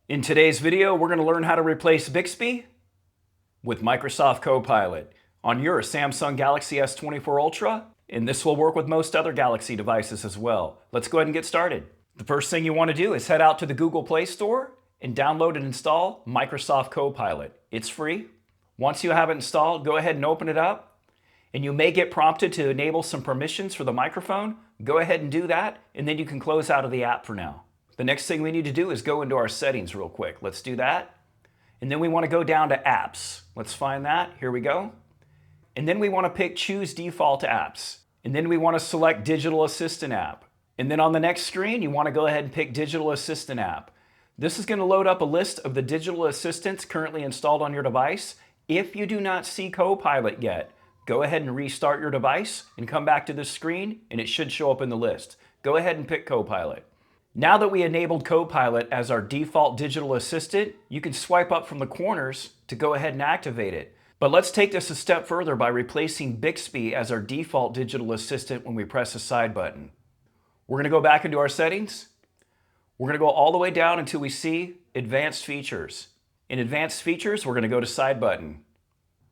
In today's video, we're going to learn how to replace Bixby with Microsoft Copilot on your Samsung Galaxy S24 Ultra, and this will work with most other Galaxy devices as well. Let's go ahead and get started. The first thing you want to do is head out to the Google Play Store and download and install Microsoft Copilot. It's free. Once you have it installed, go ahead and open it up, and you may get prompted to enable some permissions for the microphone. Go ahead and do that, and then you can close out of the app for now. The next thing we need to do is go into our settings real quick. Let's do that. And then we want to go down to apps. Let's find that. Here we go. And then we want to pick choose default apps. And then we want to select digital assistant app. And then on the next screen, you want to go ahead and pick digital assistant app. This is going to load up a list of the digital assistants currently installed on your device. If you do not see Copilot yet, go ahead and restart your device and come back to this screen, and it should show up in the list. Go ahead and pick Copilot. Now that we enabled Copilot as our default digital assistant, you can swipe up from the corners to go ahead and activate it. But let's take this a step further by replacing Bixby as our default digital assistant when we press the side button. We're going to go back into our settings. We're going to go all the way down until we see Advanced Features. In Advanced Features, we're going to go to Side Button.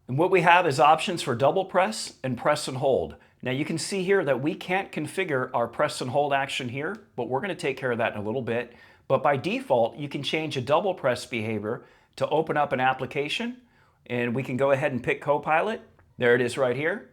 And what we have is options for double press and press and hold. Now you can see here that we can't configure our press and hold action here, but we're going to take care of that in a little bit. But by default, you can change a double press behavior to open up an application, and we can go ahead and pick Copilot. There it is right here.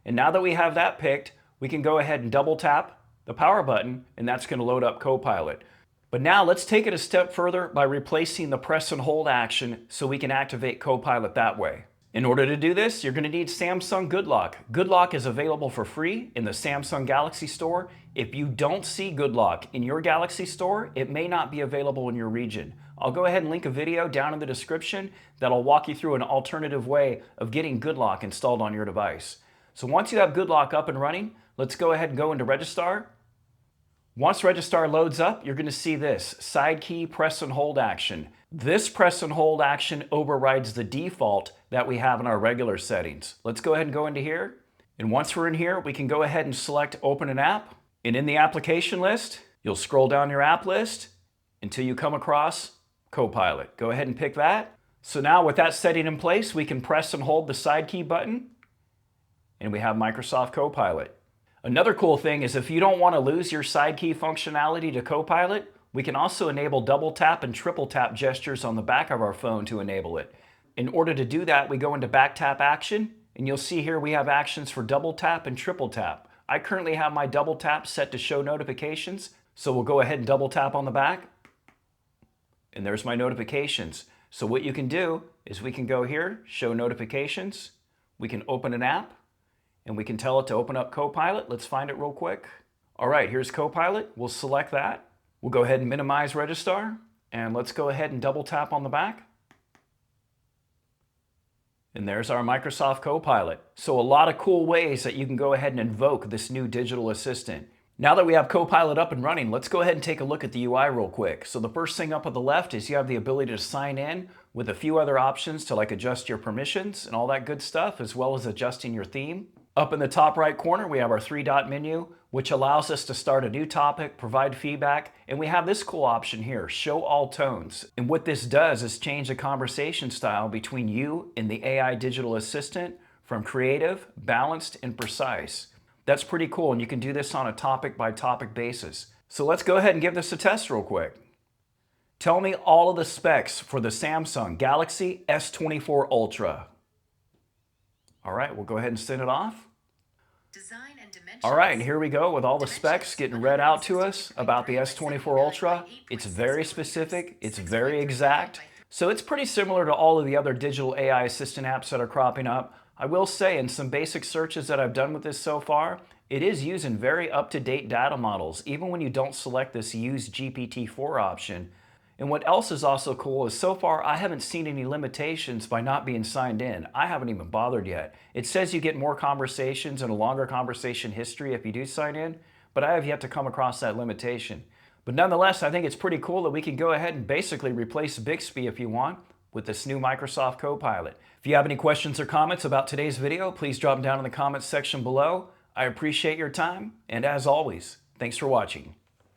And now that we have that picked, we can go ahead and double tap the power button, and that's going to load up Copilot. But now let's take it a step further by replacing the press and hold action so we can activate Copilot that way. In order to do this, you're going to need Samsung Good Lock. Good Lock is available for free in the Samsung Galaxy Store. If you don't see Good Lock in your Galaxy Store, it may not be available in your region. I'll go ahead and link a video down in the description that'll walk you through an alternative way of getting Good Lock installed on your device. So once you have Good Lock up and running, let's go ahead and go into Registar. Once Registar loads up, you're going to see this side key press and hold action. This press and hold action overrides the default that we have in our regular settings. Let's go ahead and go into here. And once we're in here, we can go ahead and select Open an App. And in the application list, you'll scroll down your app list until you come across Copilot. Go ahead and pick that. So now with that setting in place, we can press and hold the side key button, and we have Microsoft Copilot. Another cool thing is if you don't want to lose your side key functionality to Copilot, we can also enable double tap and triple tap gestures on the back of our phone to enable it. In order to do that, we go into back tap action, and you'll see here we have actions for double tap and triple tap. I currently have my double tap set to show notifications, so we'll go ahead and double tap on the back, and there's my notifications. So what you can do is we can go here, show notifications, we can open an app, and we can tell it to open up Copilot. Let's find it real quick. All right, here's Copilot. We'll select that. We'll go ahead and minimize Registar, and let's go ahead and double tap on the back. And there's our Microsoft Copilot. So a lot of cool ways that you can go ahead and invoke this new digital assistant. Now that we have Copilot up and running, let's go ahead and take a look at the UI real quick. So the first thing up on the left is you have the ability to sign in with a few other options to like adjust your permissions and all that good stuff, as well as adjusting your theme. Up in the top right corner, we have our three-dot menu, which allows us to start a new topic, provide feedback, and we have this cool option here, show all tones. And what this does is change the conversation style between you and the AI digital assistant from creative, balanced, and precise. That's pretty cool, and you can do this on a topic-by-topic basis. So let's go ahead and give this a test real quick. Tell me all of the specs for the Samsung Galaxy S24 Ultra. All right, we'll go ahead and send it off. All right, and here we go with all the specs getting read out to us about the S24 Ultra. It's very specific, it's very exact. So it's pretty similar to all of the other digital AI assistant apps that are cropping up. I will say in some basic searches that I've done with this so far, it is using very up-to-date data models, even when you don't select this Use GPT-4 option. And what else is also cool is so far I haven't seen any limitations by not being signed in. I haven't even bothered yet. It says you get more conversations and a longer conversation history if you do sign in, but I have yet to come across that limitation. But nonetheless, I think it's pretty cool that we can go ahead and basically replace Bixby if you want with this new Microsoft Copilot. If you have any questions or comments about today's video, please drop them down in the comments section below. I appreciate your time, and as always, thanks for watching.